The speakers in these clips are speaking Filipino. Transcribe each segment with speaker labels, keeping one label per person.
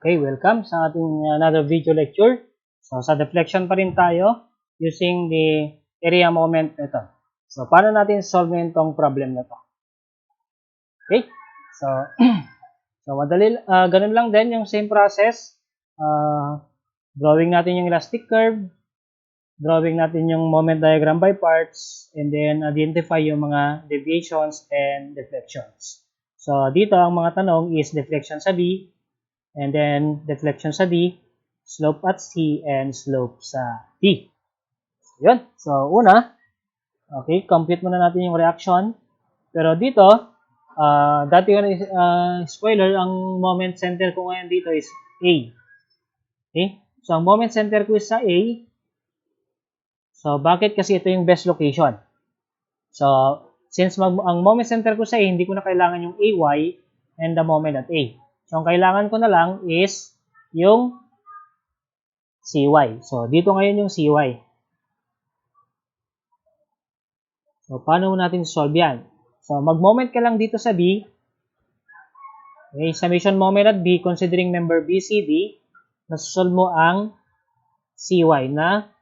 Speaker 1: Okay, welcome sa ating another video lecture. So, sa deflection pa rin tayo using the area moment method. So, paano natin solve itong problem na to? Okay, so, madali, ganun lang din yung same process. Drawing natin yung elastic curve, drawing natin yung moment diagram by parts, and then identify yung mga deviations and deflections. So, dito ang mga tanong is deflection sa B, and then deflection sa D, slope at C, and slope sa D. So, yun. So, una, okay, compute muna natin yung reaction. Pero dito, dati ko spoiler, ang moment center ko ngayon dito is A. Okay? So, ang moment center ko is sa A. So, bakit? Kasi ito yung best location. So, since ang moment center ko sa A, hindi ko na kailangan yung AY and the moment at A. So, ang kailangan ko na lang is yung CY. So, dito ngayon yung CY. So, paano natin solve yan? So, mag-moment ka lang dito sa B. Okay, summation moment at B, considering member BCD, nasusolve mo ang CY na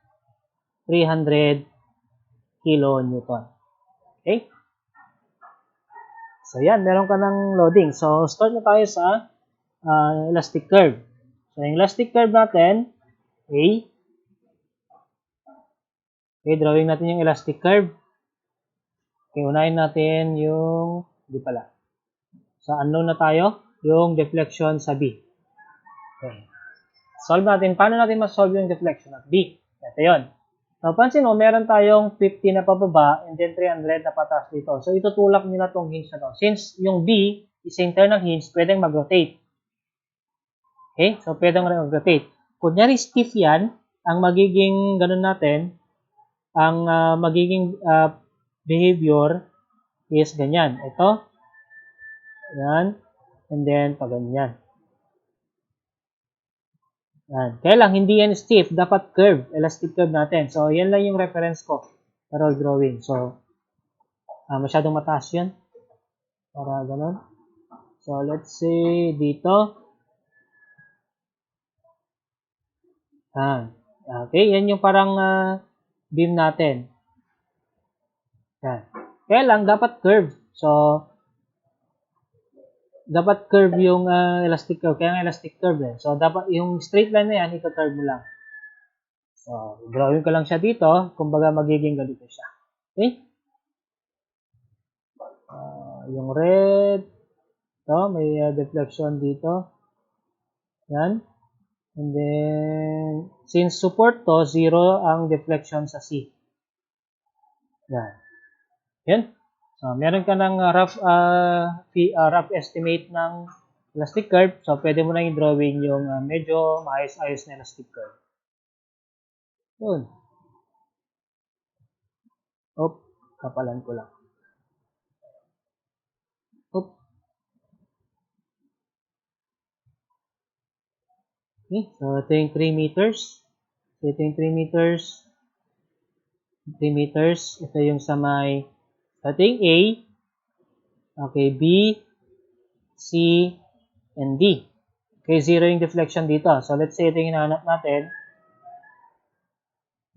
Speaker 1: 300 kilonewton. Okay? So, yan. Meron ka ng loading. So, start na tayo sa elastic curve. So, yung elastic curve natin, A. Okay, drawing natin yung elastic curve. Okay, unahin natin yung, hindi pala. Sa unknown na tayo, yung deflection sa B. Okay. Solve natin. Paano natin ma-solve yung deflection at B? Ito yun. Napansin mo, meron tayong 50 na pababa and then 300 na pataas dito. So, itutulak nila itong hinge na to. Since yung B is internal hinge, pwedeng mag-rotate. Okay? So, pwedeng mag-rotate. Kunyari stiff yan, ang magiging ganun natin, ang magiging behavior is ganyan. Ito. Yan. And then, pag ganyan. Yan. Kaya lang, hindi yan stiff. Dapat curve. Elastic curve natin. So, yan lang yung reference ko. Para drawing. So, masyadong mataas yan. Para ganun. So, let's say, dito. Okay, yan yung parang beam natin. Yan. Kaya lang, dapat curve. So, dapat curve yung elastic curve. Kaya nga elastic curve eh. So, dapat yung straight line na yan, ito-curve mo lang. So, drawing ko lang siya dito. Kumbaga, magiging ganito siya. Okay? Yung red. Ito, may deflection dito. Yan. And then, since support to, 0 ang deflection sa C. Yan. Yan. So, meron ka ng rough estimate ng elastic curve. So, pwede mo na yung drawing yung medyo maayos-ayos na elastic curve. Yun. Oop, kapalan ko lang. Oop. Okay, so ito yung 3 meters. So, ito yung 3 meters. 3 meters. Ito yung sa may, ito yung A. Okay, B, C, and D. Okay, 0 yung deflection dito. So, let's say ito yung hinahanap natin.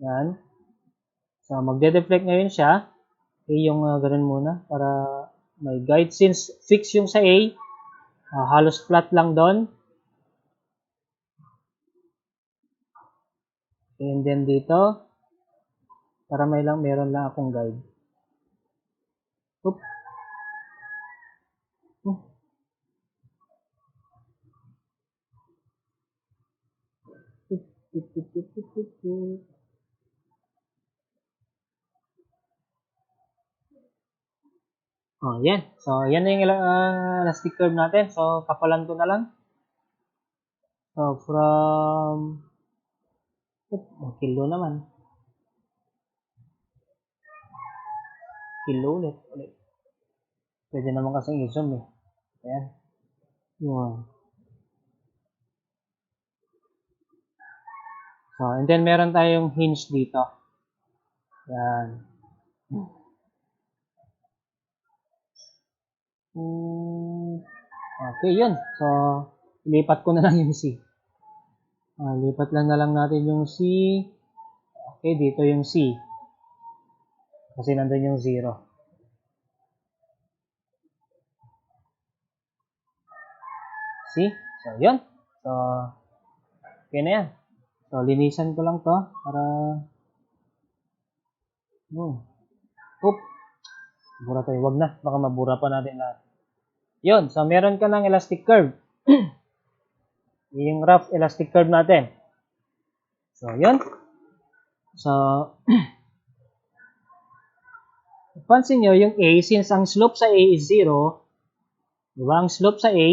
Speaker 1: Yan. So, magde-deflect ngayon siya. Okay, yung ganun muna para may guide. Since fix yung sa A, halos flat lang doon. Okay, and then dito, para meron lang akong guide. Oop. Oh, yan. So, yan na yung elastic curve natin. So, kapalan ko na lang. So, from kilo naman. Kilo ulit. Pwede naman kasing i-zoom eh. Ayan. Yun. So, and then meron tayong hinge dito. Yan. Okay, yun. So, Ilipat ko na lang yung C. Lipat lang na lang natin yung C. Okay, dito yung C. Kasi nandun yung 0. See? So, yun. So, okay na yan. So, linisan ko lang to para oop. Bura tayo. Wag na. Baka mabura pa natin lahat. Yun. So, meron ka ng elastic curve. Yung rough elastic curve natin. So, yun. So, pansin nyo, yung A, since ang slope sa A is 0, diba? Ang slope sa A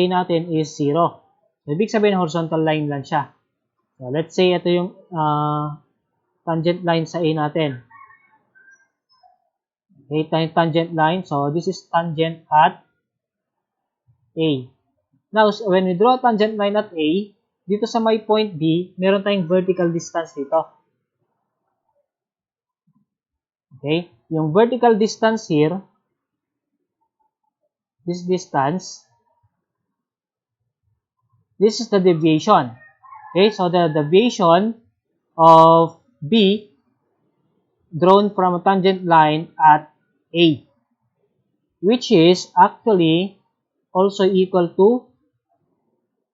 Speaker 1: natin is 0. So, ibig sabihin, horizontal line lang siya. So, let's say, ito yung tangent line sa A natin. Okay, tangent line. So, this is tangent at A. Now, when we draw a tangent line at A, dito sa may point B, meron tayong vertical distance dito. Okay? Yung vertical distance here, this distance, this is the deviation. Okay? So, the deviation of B drawn from a tangent line at A, which is actually also equal to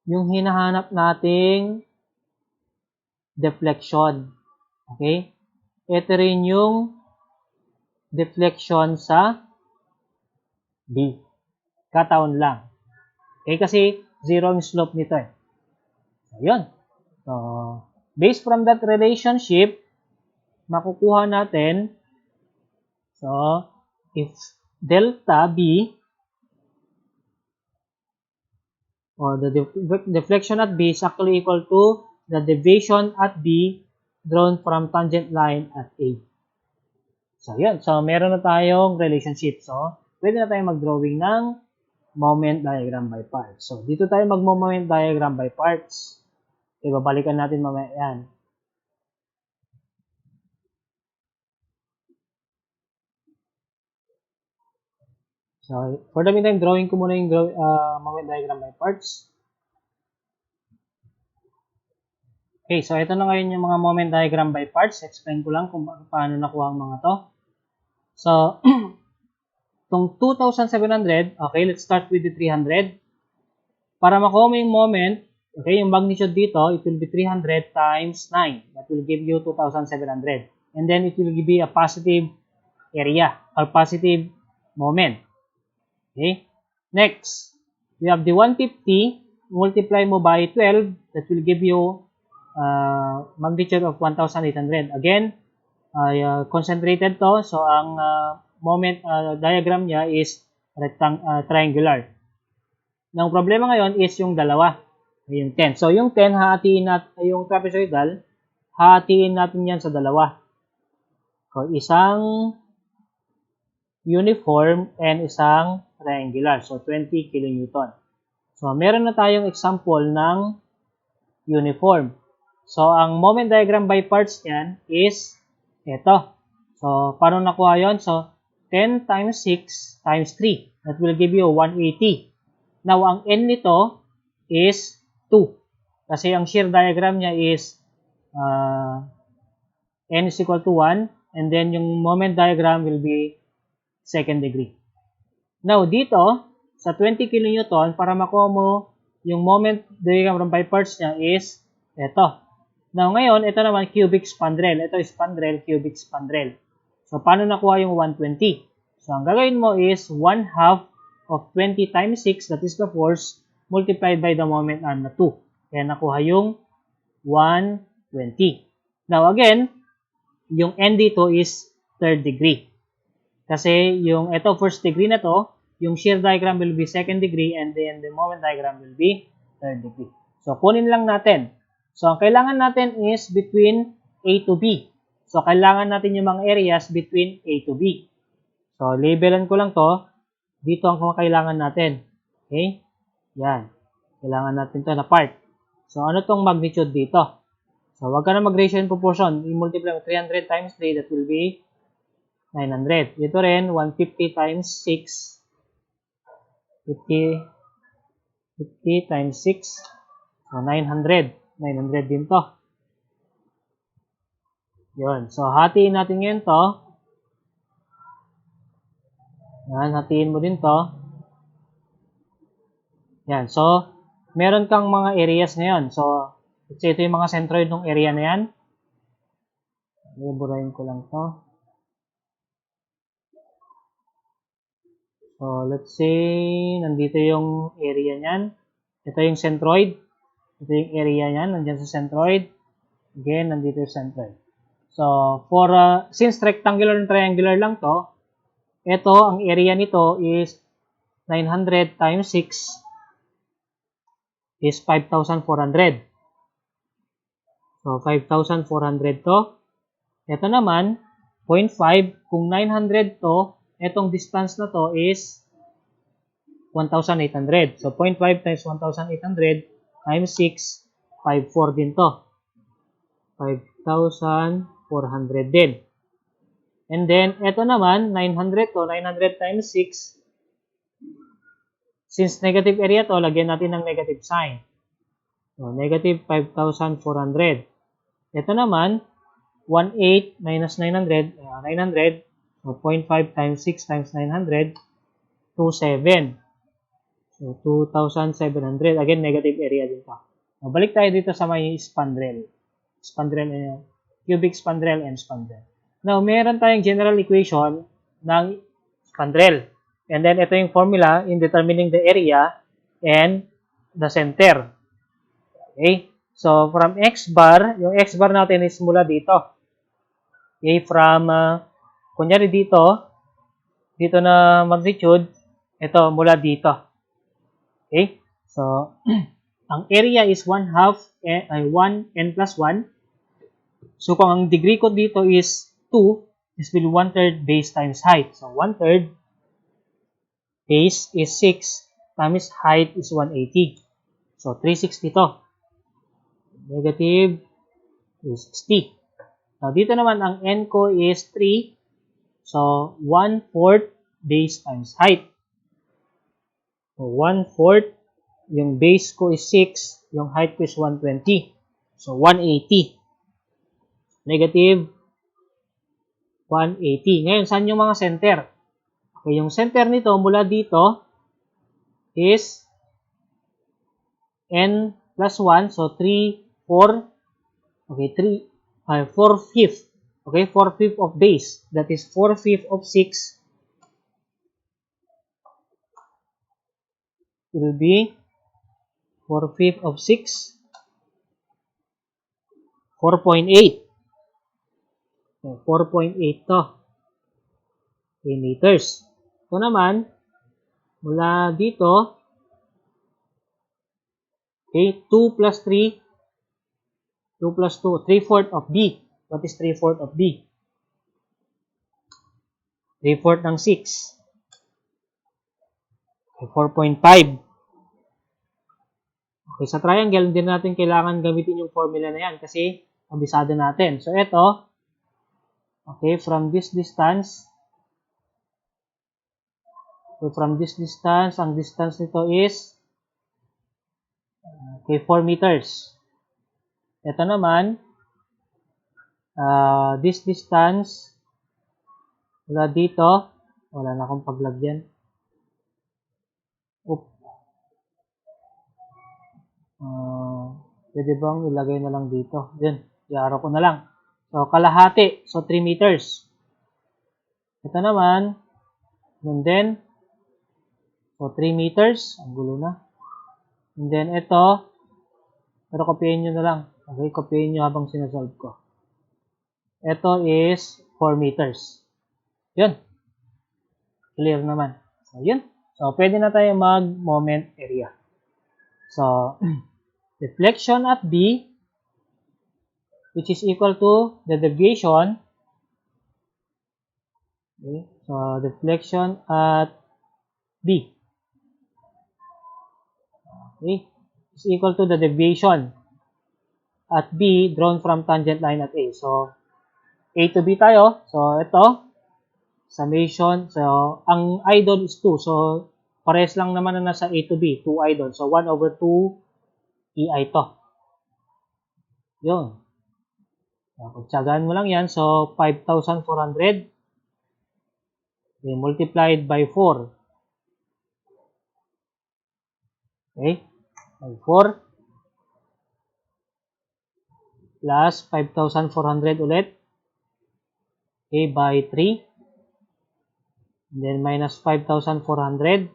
Speaker 1: yung hinahanap nating deflection. Okay? Ito rin yung deflection sa B. Kataon lang. Okay? Kasi 0 ang slope nito eh. Ayun. So, based from that relationship, makukuha natin, so, if delta B, or the deflection at B is actually equal to the deviation at B drawn from tangent line at A. So, yun. So, meron na tayong relationship. So, pwede na tayong mag-drawing ng moment diagram by parts. So, dito tayo mag-moment diagram by parts. Ibabalikan natin mamaya yan. So, for the meantime, drawing ko muna yung moment diagram by parts. Okay, so ito na ngayon yung mga moment diagram by parts. Explain ko lang kung paano nakuha ang mga to. So, itong 2,700, okay, let's start with the 300. Para makuha mo yung moment, okay, yung magnitude dito, it will be 300 times 9. That will give you 2,700. And then, it will be a positive area or positive moment. Okay. Next, we have the 150. Multiply mo by 12. That will give you magnitude of 1,800. Again, concentrated to. So, ang moment diagram niya is triangular. Ang problema ngayon is yung dalawa. Yung 10. So, yung 10, hatiin natin, yung trapezoidal, hatiin natin yan sa dalawa. So, isang uniform and isang triangular. So, 20 kilonewton. So, meron na tayong example ng uniform. So, ang moment diagram by parts niyan is ito. So, paano nakuha yun? So, 10 times 6 times 3. That will give you 180. Now, ang n nito is 2. Kasi ang shear diagram niya is n is equal to 1. And then, yung moment diagram will be second degree. Now, dito, sa 20 kilonewton, para makuha mo yung moment diagram by parts niya is ito. Now, ngayon, ito naman, cubic spandrel. Ito is spandrel, cubic spandrel. So, paano nakuha yung 120? So, ang gagawin mo is 1/2 of 20 times 6, that is the force, multiplied by the moment na 2. Kaya nakuha yung 120. Now, again, yung n dito is third degree. Kasi yung ito first degree na to, yung shear diagram will be second degree and then the moment diagram will be third degree. So, kunin lang natin. So, ang kailangan natin is between A to B. So, kailangan natin yung mga areas between A to B. So, labelan ko lang to. Dito ang kailangan natin. Okay? Yan. Kailangan natin to na part. So, ano tong magnitude dito? So, wag ka na mag-ratio in proportion. I-multiply mo 300 times 3, that will be 900. Ito rin, 150 times 6. 50, 50 times 6. So, 900. 900 din to. Yun. So, hatiin natin ngayon to. Yan, hatiin mo din to. Yan. So, meron kang mga areas ngayon. So, ito yung mga centroid ng area na yan. Iburahin ko lang to. So, let's say, nandito yung area niyan. Ito yung centroid. Ito yung area niyan. Nandyan sa centroid. Again, nandito yung centroid. So, since rectangular and triangular lang to, ito, ang area nito is 900 times 6 is 5,400. So, 5,400 to. Ito naman, 0.5. Kung 900 to, itong distance na to is 1,800. So, 0.5 times 1,800 times 6, 5,400 din to. 5,400 din. And then, ito naman, 900 to, 900 times 6. Since negative area to, lagyan natin ng negative sign. So, negative 5,400. Ito naman, 1,800 minus 900, 900. So, 0.5 times 6 times 900, 2,700. So, 2,700. Again, negative area din to. So, balik tayo dito sa may spandrel. Cubic spandrel and spandrel. Now, meron tayong general equation ng spandrel. And then, ito yung formula in determining the area and the center. Okay? So, from x bar, yung x bar natin is mula dito. Okay? From, kunyari dito na magnitude, ito mula dito. Okay? So, ang area is 1/2, 1 n plus 1. So, kung ang degree ko dito is 2, this will be 1/3 base times height. So, 1/3 base is 6 times height is 180. So, 360 to. Negative is 60. Now, dito naman, ang n ko is 3. So, 1/4 base times height. So, 1/4. Yung base ko is 6. Yung height ko is 120. So, 180. Negative 180. Ngayon, saan yung mga center? Okay, yung center nito mula dito is n plus 1. So, 3, 4. Okay, 4/5. Okay, 4/5 of base. That is 4/5 of 6. It will be 4/5 of 6. 4.8. So, 4.8 to. Okay, meters. Ito naman, mula dito, okay, 2 plus 3, 2 plus 2, 3/4 of B. What is 3/4 of B? 3/4 ng 6. Okay, 4.5. Okay, sa triangle, hindi natin kailangan gamitin yung formula na yan kasi kabisado natin. So, ito, okay, from this distance, ang distance nito is, okay, 4 meters. Ito naman, this distance, mula dito, wala na akong paglagyan. Pwede bang ilagay na lang dito? Yun, i-arrow ko na lang. So, kalahati. So, 3 meters. Ito naman, yun din. So, 3 meters. Ang gulo na. And then, ito, pero kopyahin nyo na lang. Okay, kopyahin nyo habang sinasolve ko. Ito is 4 meters. Yun. Clear naman. So, yun. So, pwede na tayo mag-moment area. So, deflection at B, which is equal to the deviation. Okay, so deflection at B, okay, is equal to the deviation at B drawn from tangent line at A. So, A to B tayo. So, ito, summation. So, ang I doon is 2. So, pares lang naman na nasa A to B, 2i doon. So, 1 over 2 EI to. Yun. Pagtsagaan mo lang yan. So, 5,400 multiplied by 4. Okay? By 4 plus 5,400 ulit. Okay, by 3. And then minus 5,400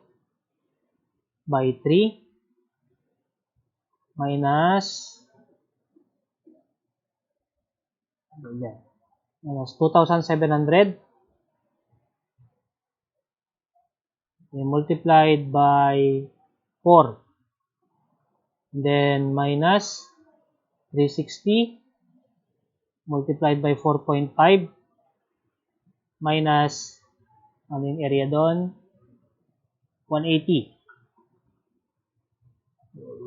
Speaker 1: by 3 minus 2,700 multiplied by 4. And then minus 360 multiplied by 4.5 minus ano yung area doon? 180.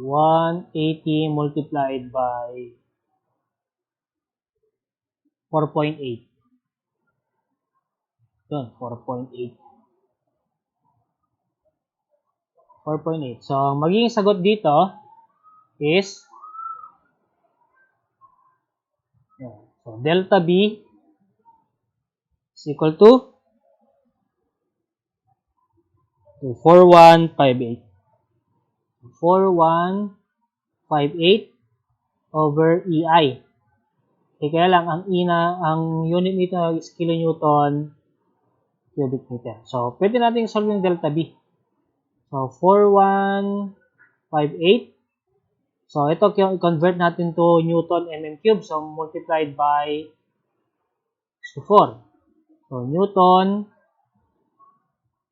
Speaker 1: 180 multiplied by 4.8. Yun, 4.8. 4.8. So, magiging sagot dito is so, delta B is equal to 4158. 4158 over EI. Okay, kaya lang ang unit nito is kilonewton cubic meter. So, pwede natin solve yung delta B. So, 4158. So, ito i-convert natin to Newton mm cube. So, multiplied by 4. So, Newton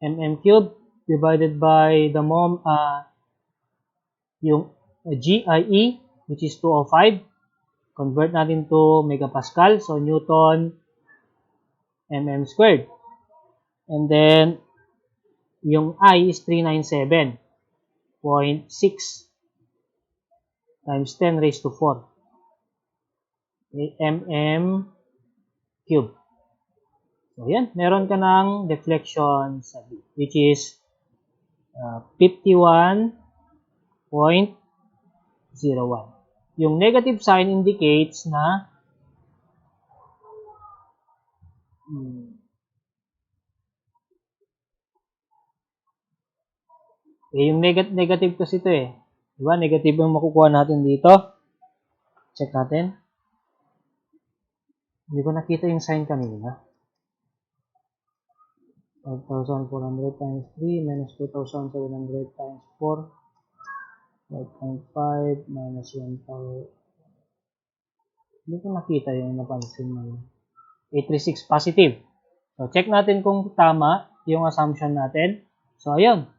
Speaker 1: mm cube divided by the yung GIE, which is 205. Convert natin to megapascal. So, Newton mm squared. And then, yung I is 397.6 times 10 raised to 4. Okay, mm cube. So, yan. Meron ka ng deflection sa B, which is 51.01. Yung negative sign indicates na yung negative kasi ito eh. Diba? Negative yung makukuha natin dito. Check natin. Hindi ko nakita yung sign kanina. 5,400 times 3 minus 2,700 times 4. 5.5 minus 1,000. Hindi ko nakita yung napansin mo yun. 836 positive. So, check natin kung tama yung assumption natin. So, ayun.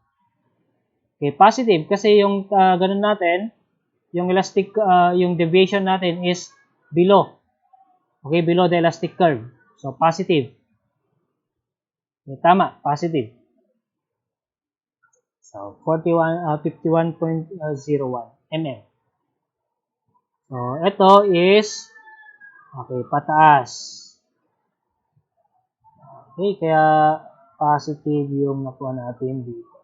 Speaker 1: Okay, positive. Kasi yung ganun natin, yung elastic, yung deviation natin is below. Okay, below the elastic curve. So, positive. Okay, tama. Positive. So, 51.01 mm. So, ito is okay, pataas. Okay, kaya positive yung nakuha natin dito.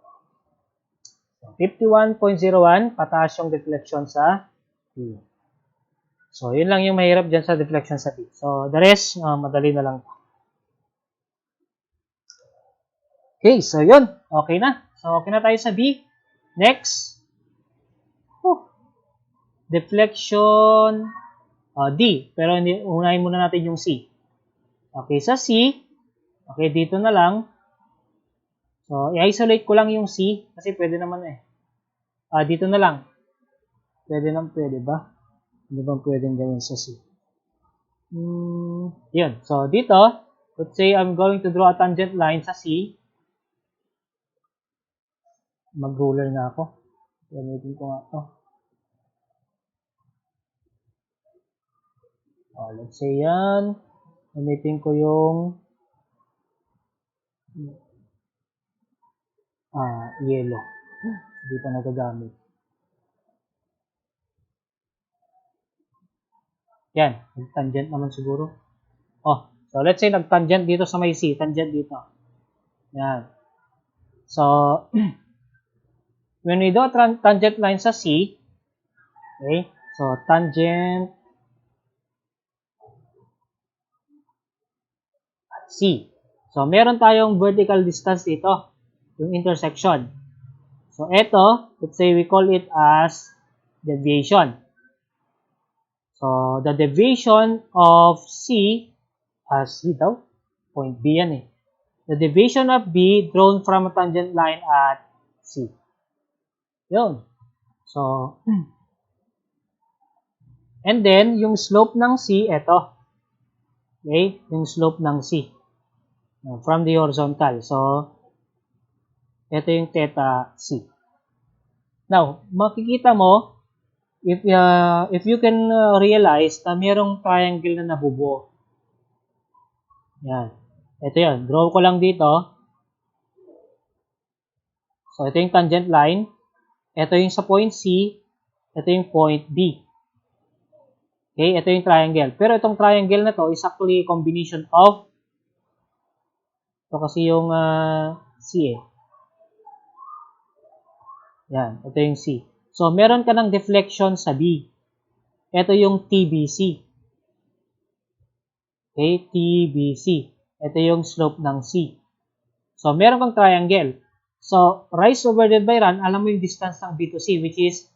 Speaker 1: So, 51.01, pataas yung deflection sa B. So, yun lang yung mahirap dyan sa deflection sa B. So, the rest, madali na lang. Okay, so yun. Okay na. So, okay na tayo sa B. Next. Deflection D. Pero unahin muna natin yung C. Okay, sa C. Okay, dito na lang. So, i-isolate ko lang yung C. Kasi pwede naman eh. Dito na lang. Pwede ba? Ano bang pwedeng gawin sa C? Yun. So, dito, let's say I'm going to draw a tangent line sa C. Mag-ruler na ako. Gamitin ko nga ito. Let's say yan. Gamitin ko yung yellow. Hindi pa nagagamit. Yan. Nag-tangent naman siguro. So let's say nag-tangent dito sa may C. Tangent dito. Yan. So, when we do a tangent line sa C, okay, so tangent at C. So, meron tayong vertical distance dito, yung intersection. So, ito, let's say we call it as deviation. So, the deviation of C, C daw, point B yan eh. The deviation of B drawn from a tangent line at C. Yun. So, and then, yung slope ng C, ito. Okay, yung slope ng C. From the horizontal. So, ito yung theta C. Now, makikita mo, if you can realize na mayroong triangle na nabubuo. Yan. Ito yan. Draw ko lang dito. So, ito yung tangent line. Ito yung sa point C. Ito yung point B. Okay, ito yung triangle. Pero itong triangle na to is actually a combination of ito kasi yung C eh. Yan, ito yung C. So, meron ka ng deflection sa B. Ito yung TBC. Okay, TBC. Ito yung slope ng C. So, meron kang triangle. So, rise over divided by run, alam mo yung distance ng B to C, which is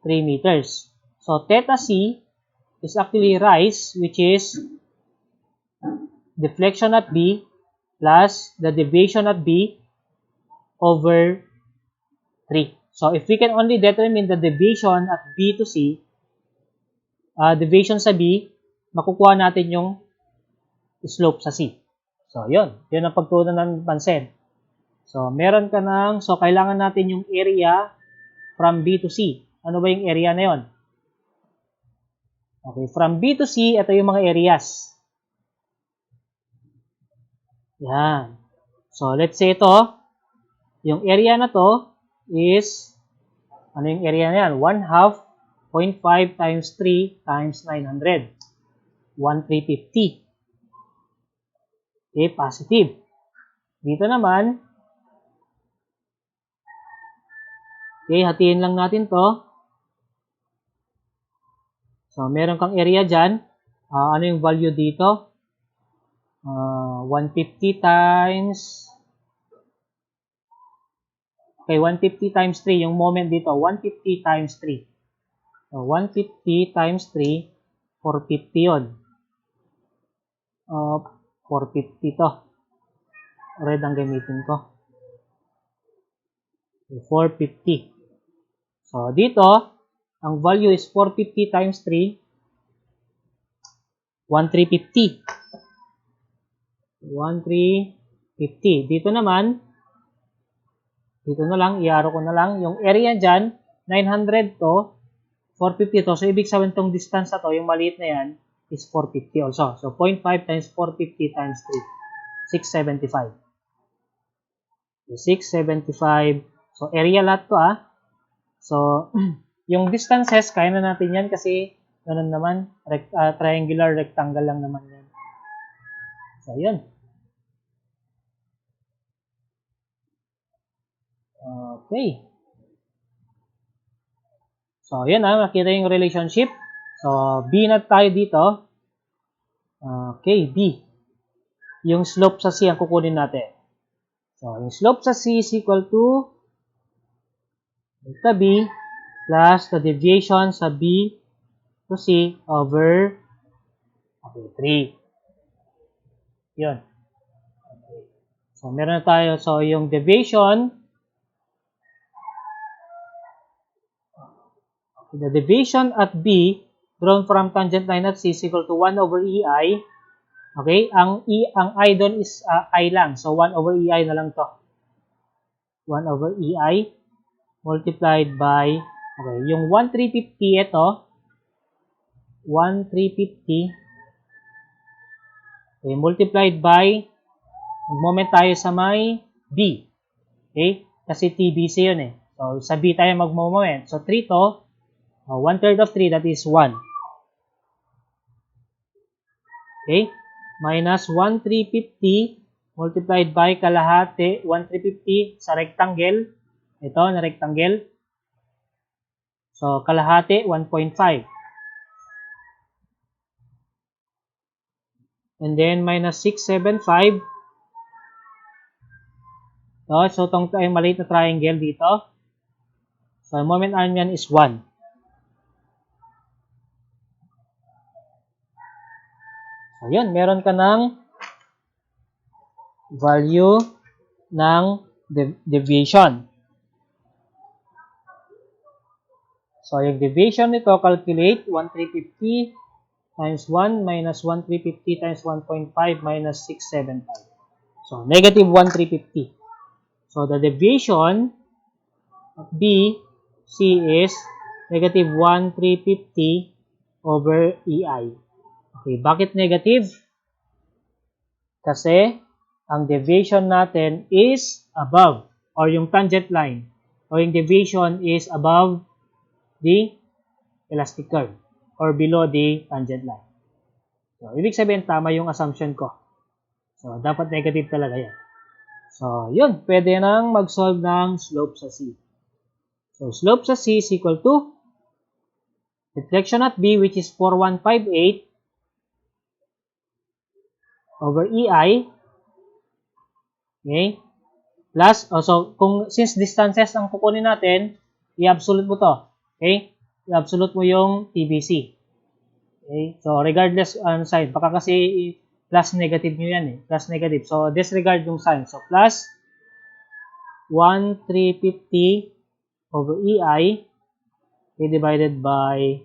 Speaker 1: 3 meters. So, theta C is actually rise, which is deflection at B plus the deviation at B over 3. So, if we can only determine the deviation at B to C, deviation sa B, makukuha natin yung slope sa C. So, yun. Yun ang pagtunan ng pansin. So, meron ka ng, so, kailangan natin yung area from B to C. Ano ba yung area na yun? Okay, from B to C, ito yung mga areas. Yan. So, let's say ito, yung area na to is, ano yung area na yan? 1/2, 0.5 times 3 times 900. 1,350. Okay, positive. Dito naman, okay, hatiin lang natin to. So, meron kang area dyan. Ano yung value dito? 150 times, okay, 150 times 3, yung moment dito, 150 times 3. So, 150 times 3, 450 yun. 450 to. Red ang gamitin ko. Okay, 450. So, dito, ang value is 450 times 3, 1,350. 1,350. Dito naman, dito na lang, i-arrow ko na lang. Yung area dyan, 900 to, 450 to. So, ibig sabihin tong distance na to, yung maliit na yan, is 450 also. So, 0.5 times 450 times 3, 675. So, 675. So, area lahat to So, yung distances, kaya na natin yan kasi ganun naman, triangular, rectangle lang naman yan. So, yun. Okay. So, yan nakita yung relationship. So, B na tayo dito. Okay, B. Yung slope sa C ang kukunin natin. So, yung slope sa C is equal to delta B plus the deviation sa B to C over 3. Yun. Okay. So, meron na tayo. So, yung deviation, the deviation at B drawn from tangent line at C is equal to 1 over EI. Okay? Ang I doon is I lang. So, 1 over EI na lang to. 1 over EI multiplied by, okay, yung 1,350 ito, 1,350, okay, multiplied by, mag-moment tayo sa may B. Okay? Kasi TBC yun eh. So, sa B tayo mag-moment. So, 3 to, 1/3 of 3, that is 1. Okay? Minus 1,350 multiplied by kalahati, 1,350 sa rectangle. Ito, na rectangle. So, kalahati, 1.5. And then, minus 675. So, itong maliit na triangle dito. So, moment arm yan is 1. So, yun. Meron ka ng value ng deviation. So, yung deviation nito, calculate 1,350 times 1 minus 1,350 times 1.5 minus 675. So, negative 1,350. So, the deviation of BC is negative 1,350 over EI. Okay, bakit negative? Kasi, ang deviation natin is above, or yung tangent line, or yung deviation is above the elastic curve, or below the tangent line. So, ibig sabihin, tama yung assumption ko. So, dapat negative talaga yan. So, yun. Pwede nang mag-solve ng slope sa C. So, slope sa C is equal to deflection at B, which is 4158 over EI. Okay? Plus, so, since distances ang kukunin natin, i-absolute mo to. Okay? I-absolute mo yung TBC. Okay? So, regardless ang sign. Baka kasi plus negative nyo yan eh. Plus negative. So, disregard yung sign. So, plus 1,350 over EI divided by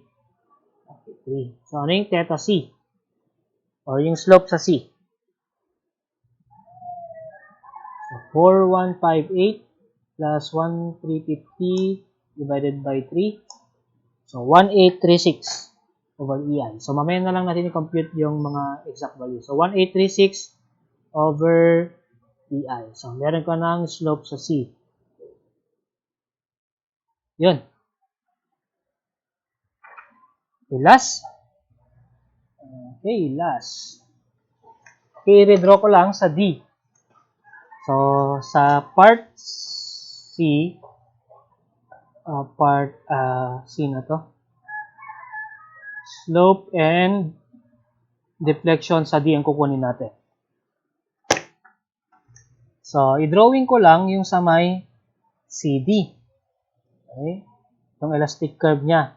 Speaker 1: 3. So, ano yung theta C? Or yung slope sa C? So, 4158 plus 1,350 divided by 3. So, 1,836 over EI. So, mamaya na lang natin i-compute yung mga exact value. So, 1,836 over EI. So, meron ko ng slope sa C. Yun. Okay, last. Okay, last. Okay, redraw ko lang sa D. So, sa part C, C na to, slope and deflection sa D ang kukunin natin. So, i-drawing ko lang yung sa may CD. Okay? Yung elastic curve niya.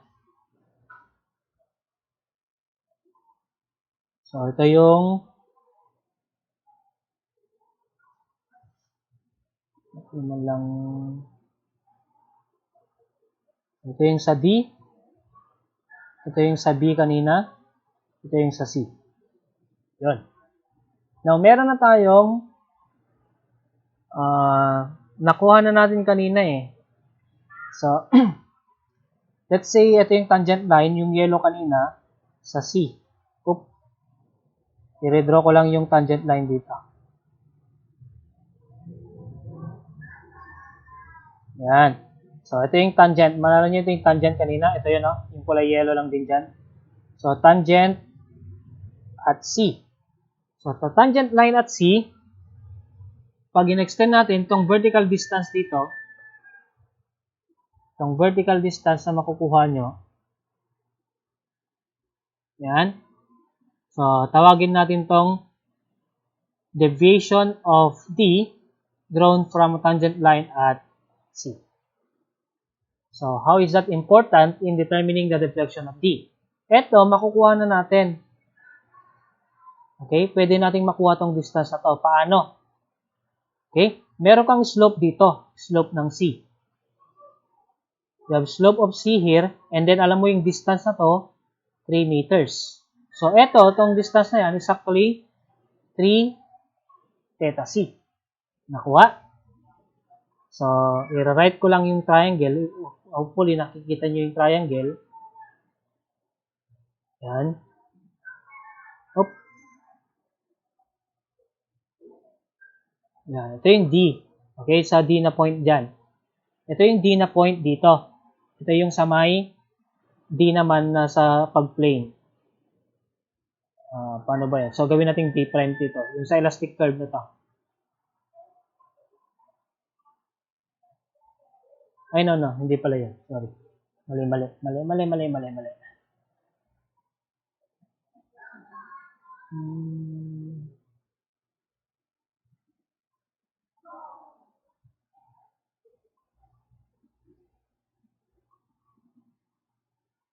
Speaker 1: So, ito yung ito yung sa D. Ito yung sa B kanina. Ito yung sa C. Yun. Now, meron na tayong nakuha na natin kanina eh. So, let's say ito yung tangent line, yung yellow kanina, sa C. I-redraw ko lang yung tangent line dito. Yan. So, ito yung tangent. Malala nyo ito yung tangent kanina. Ito yun, no? Yung kulay yellow lang din dyan. So, tangent at C. So, the tangent line at C, pag in-extend natin itong vertical distance dito, itong vertical distance na makukuha nyo, yan. So, tawagin natin itong deviation of D drawn from tangent line at C. So, how is that important in determining the deflection of D? Ito, makukuha na natin. Okay? Pwede nating makuha tong distance na to. Paano? Okay? Meron kang slope dito. Slope ng C. You have slope of C here. And then, alam mo yung distance na to, 3 meters. So, ito, itong distance na yan is actually 3 theta C. Nakuha? So, i-write ko lang yung triangle. Hopefully, nakikita nyo yung triangle. Yan. Oop. Yan. Ito yung D. Okay, sa D na point dyan. Ito yung D na point dito. Ito yung sa may D naman na sa pag-plane. Paano ba yan? So, gawin natin D prime dito. Yung sa elastic curve na to. Ay, no. Hindi pala yan. Sorry. Mali.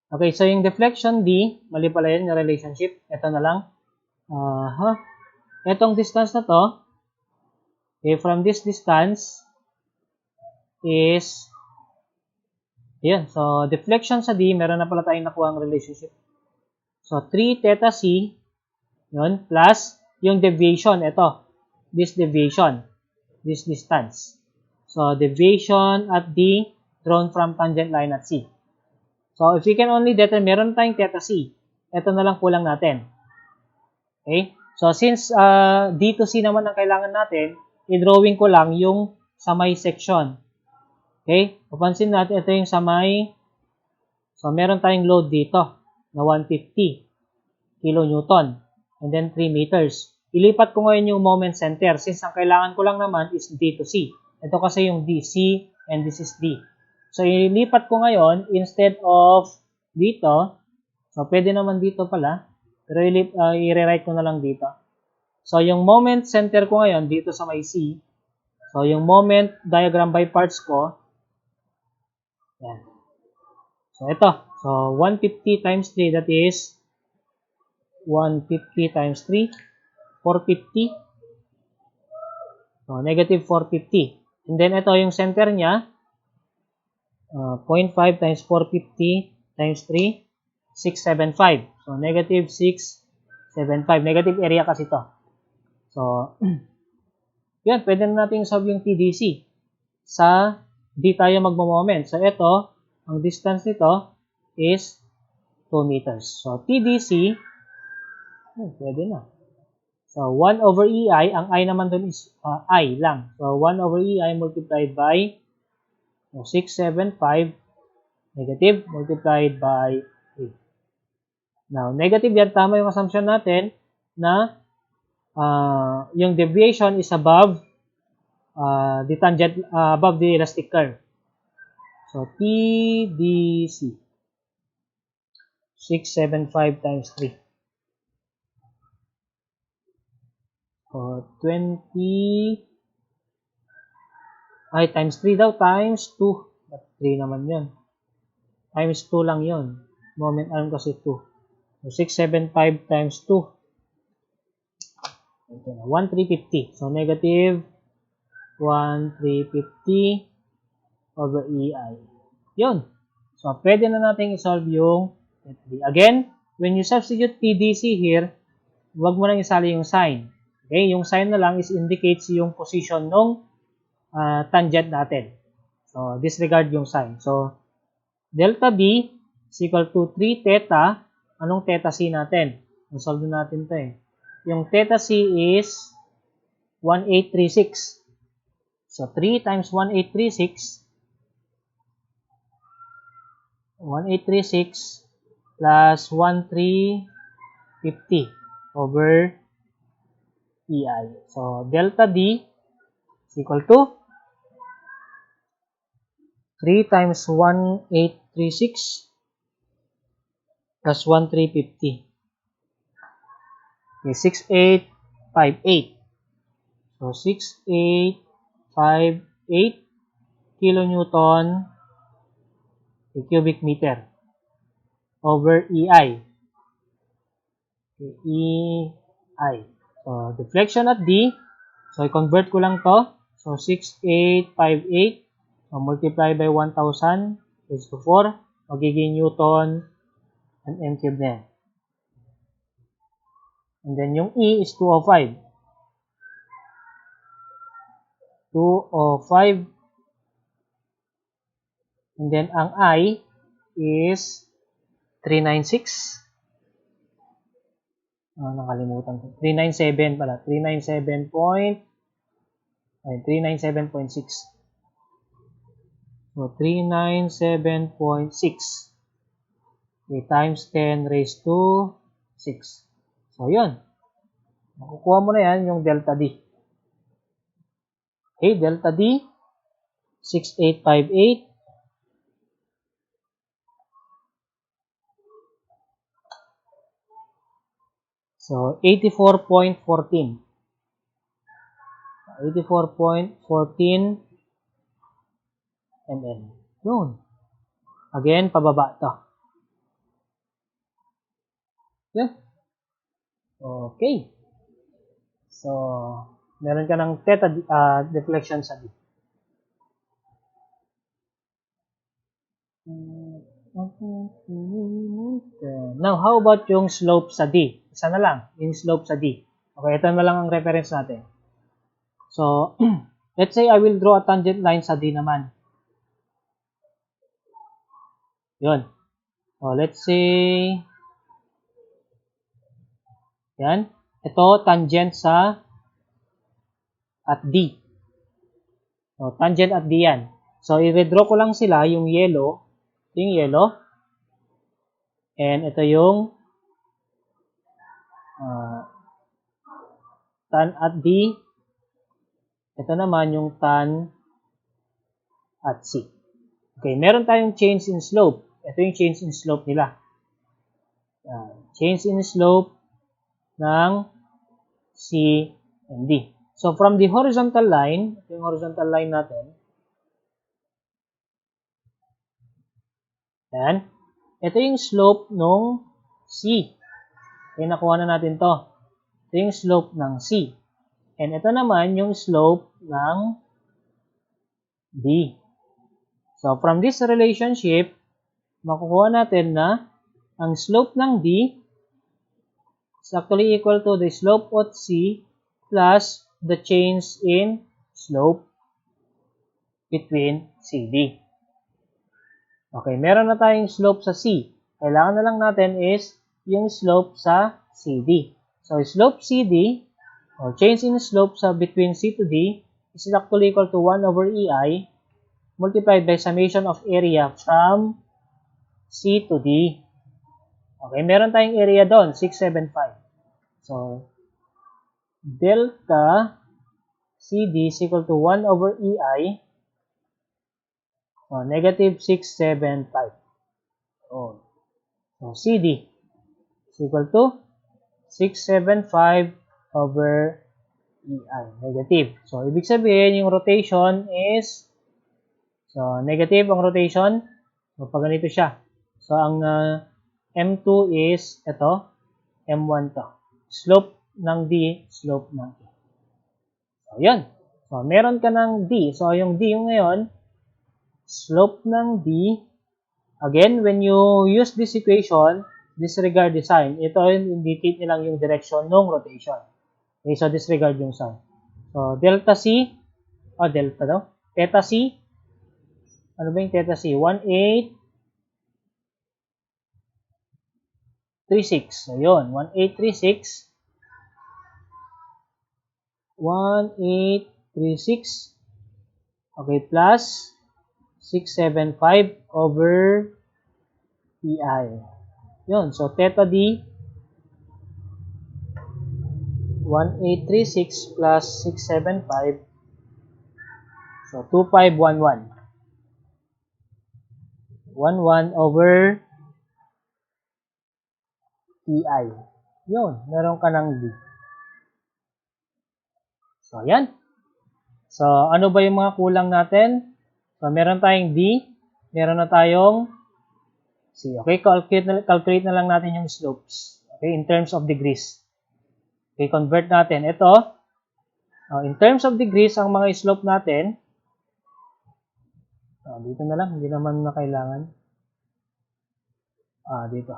Speaker 1: Okay, so yung deflection D, mali pala yun, yung relationship. Ito na lang. Itong distance na to, okay, from this distance is, yun. So, deflection sa D, meron na pala tayong nakuha ang relationship. So, 3 theta C, yun, plus yung deviation, ito, this deviation, this distance. So, deviation at D drawn from tangent line at C. So, if we can only determine, meron tayong theta C. Ito na lang kulang natin. Okay? So, since D to C naman ang kailangan natin, i-drawing ko lang yung sa may section. Okay? Papansin natin, ito yung sa may, so, meron tayong load dito na 150 kilonewton and then 3 meters. Ilipat ko ngayon yung moment center since ang kailangan ko lang naman is D to C. Ito kasi yung DC and this is D. So, ilipat ko ngayon instead of dito. So, pwede naman dito pala. Pero i-rewrite ko na lang dito. So, yung moment center ko ngayon dito sa may C. So, yung moment diagram by parts ko. Yan. So, ito. So, 150 times 3 that is 150 times 3. 450. So, negative 450. And then, ito yung center niya. 0.5 times 450 times 3. 675. So, negative 675. Negative area kasi to. So, yan. Pwede na natin solve yung TDC. Sa di tayo magmo-moment. So, ito, ang distance nito is 2 meters. So, TDC, pwede na. So, 1 over EI, ang I naman dun is I lang. So, 1 over EI multiplied by 675 negative multiplied by 3. Now, negative yan, tama yung assumption natin na yung deviation is above the tangent, above the elastic curve. So, TDC 675 times 3. So, 20 ay, times 3 daw, times 2. But 3 naman yun. Times 2 lang yun. Moment arm kasi 2. So, 675 times 2. Ito na, 1,350. So, negative 1,350 over EI. Yun. So, pwede na natin i-solve yung TD. Again, when you substitute TDC here, huwag mo nang isali yung sign. Okay? Yung sign na lang is indicates yung position ng tangent natin. So, disregard yung sign. So, delta B is equal to 3 theta. Anong theta C natin? Nasolve natin to eh. Yung theta C is 1836. So, 3 times 1836 plus 1350 over EI. So, delta D is equal to 3 times 1836 plus 1350. Okay, 6858. So, 6858 kilonewton per cubic meter over EI. Okay, EI. So, deflection at D. So, i-convert ko lang to. So, 6858. So, multiply by 1,000 raised to 4. Magiging Newton and M cube na yan. And then, yung E is 205. 205. And then, ang I is 396. Nakalimutan ko. 397 pala. 397.6. So, 397.6. Okay, times 10 raised to 6. So, yun. Makukuha mo na yan yung delta D. Okay, delta D, 6858 So, 84.14. 84.14 mm. Yun. Again, pababa to. Yun. Okay. So, meron ka ng theta deflection sa D. Now, how about yung slope sa D? Isa na lang, yung slope sa D. Okay, ito na lang ang reference natin. So, let's say I will draw a tangent line sa D naman. Yun. So, let's say, yan. Ito, tangent sa at D. So, tangent at D yan. So, i-redraw ko lang sila, yung yellow. Yung yellow. And ito yung tan at D. Ito naman yung tan at C. Okay, meron tayong change in slope. Ito yung change in slope nila. Change in slope ng C and D. So, from the horizontal line, ito yung horizontal line natin. Yan. Ito yung slope ng C. Okay, nakuha na natin to. Ito yung slope ng C. And ito naman yung slope ng D. So, from this relationship, makukuha natin na ang slope ng D is actually equal to the slope of C plus the change in slope between CD. Okay, meron na tayong slope sa C. Kailangan na lang natin is yung slope sa CD. So, slope CD, or change in slope sa between C to D, is actually equal to 1 over EI multiplied by summation of area from C to D. Okay, meron tayong area doon, 675. So, delta CD is equal to 1 over EI, negative 675. So, CD is equal to 675 over EI, negative. So, ibig sabihin, yung rotation is, so, negative ang rotation. So, pag ganito siya. So, ang M2 is, ito, M1 to. Slope ng D, slope ng E. So, yun. So, meron ka ng D. So, yung D yung ngayon, slope ng D. Again, when you use this equation, disregard the sign. Ito, indicate nilang yung direction ng rotation. Okay, so disregard yung sign. So, delta C, delta daw. Theta C, ano ba yung theta C? 1836. So, yun. 1836. 1836. Okay, plus 675 over EI. Yun. So, theta D, 1836 plus 675. So, 2511. 11 over EI. Yun. Meron ka ng D. So, yan. So, ano ba yung mga kulang natin? So, meron tayong D. Meron na tayong C. Okay, calculate na lang natin yung slopes. Okay, in terms of degrees. Okay, convert natin. Ito, in terms of degrees, ang mga slope natin, dito na lang, hindi naman na kailangan. Dito.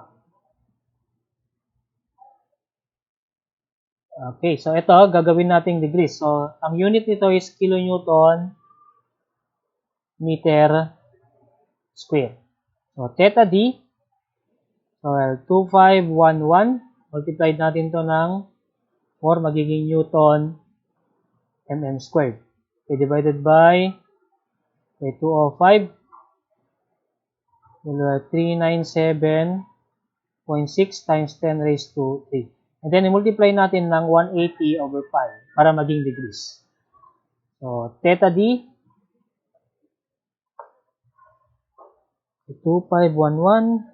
Speaker 1: Okay, so ito, gagawin nating degrees. So, ang unit nito is kilonewton meter square. So, theta D, so 2511, multiplied natin to ng 4, magiging newton mm squared. Okay, divided by 205, 397.6 times 10 raised to 3. And then, i-multiply natin ng 180 over 5 para maging degrees. So, theta D, 2511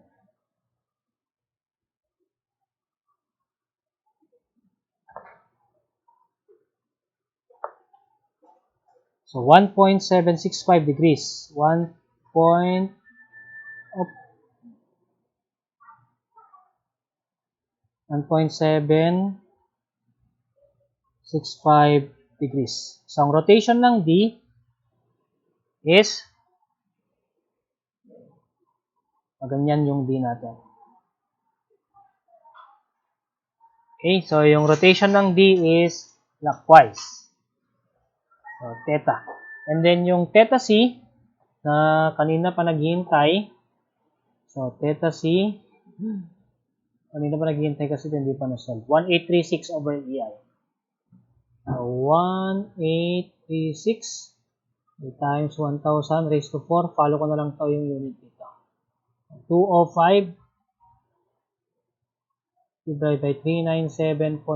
Speaker 1: So 1.765 degrees. 1.765 degrees. So ang rotation ng D is ganyan yung D natin. Okay, so yung rotation ng D is clockwise. So, theta. And then yung theta C, na kanina pa naghihintay. So, theta C, kanina pa naghihintay kasi hindi pa na-solve. 1836 over EI. So, 1836 times 1,000 raised to 4. Follow ko na lang to yung unit dito. 205 divided by 397.6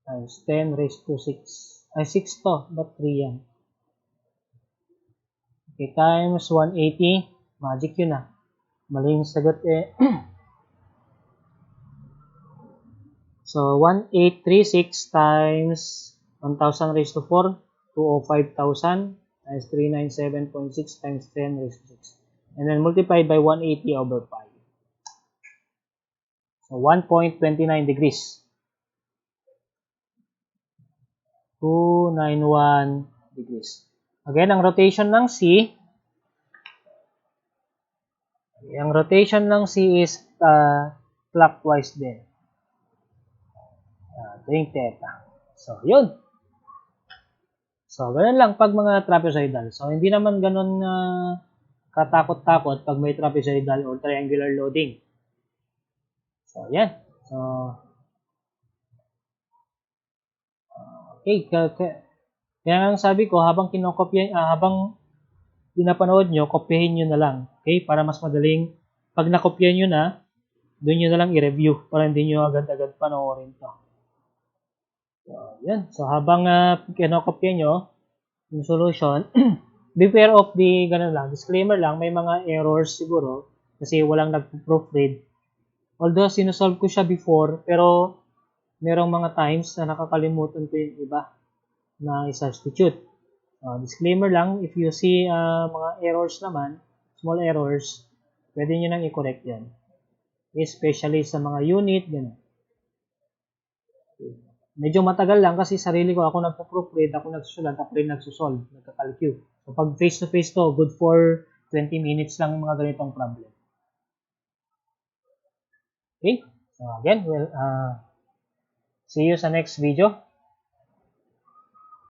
Speaker 1: times 10 raised to 6. Ay, 6 to. Ba't 3 yan? Okay, times 180. Magic yun ah. Mali yung sagot eh. So, 1836 times 1,000 raised to 4. 205,000 times 397.6 times 10 raised to 6. And then multiplied by 180 over 5. So, 1.29 degrees. 291 degrees. Again, ang rotation ng C, is clockwise din. Ito yung theta. So, yun. So, ganun lang pag mga trapezoidal. So, hindi naman ganun katakot-takot pag may trapezoidal or triangular loading. So, yan. So, okay. Kaya nga sabi ko, habang habang pinapanood nyo, kopyahin nyo na lang. Okay? Para mas madaling, pag nakopya nyo na, doon nyo na lang i-review para hindi nyo agad-agad panoorin to. So, yan. So, habang kinokopya nyo yung solution, beware of the, ganun lang, disclaimer lang, may mga errors siguro kasi walang nag-proofread. Although, sinusolve ko siya before, pero merong mga times na nakakalimutan ko yung iba na i-substitute. Disclaimer lang, if you see mga errors naman, small errors, pwede nyo nang i-correct yan. Especially sa mga unit, gano'n. Medyo matagal lang kasi sarili ko, ako nagpo-proofread, ako nagsusulat, ako rin nagsusolve, nagka-calculate. So pag face-to-face to, good for 20 minutes lang yung mga ganitong problem. Okay? So again, see you sa next video.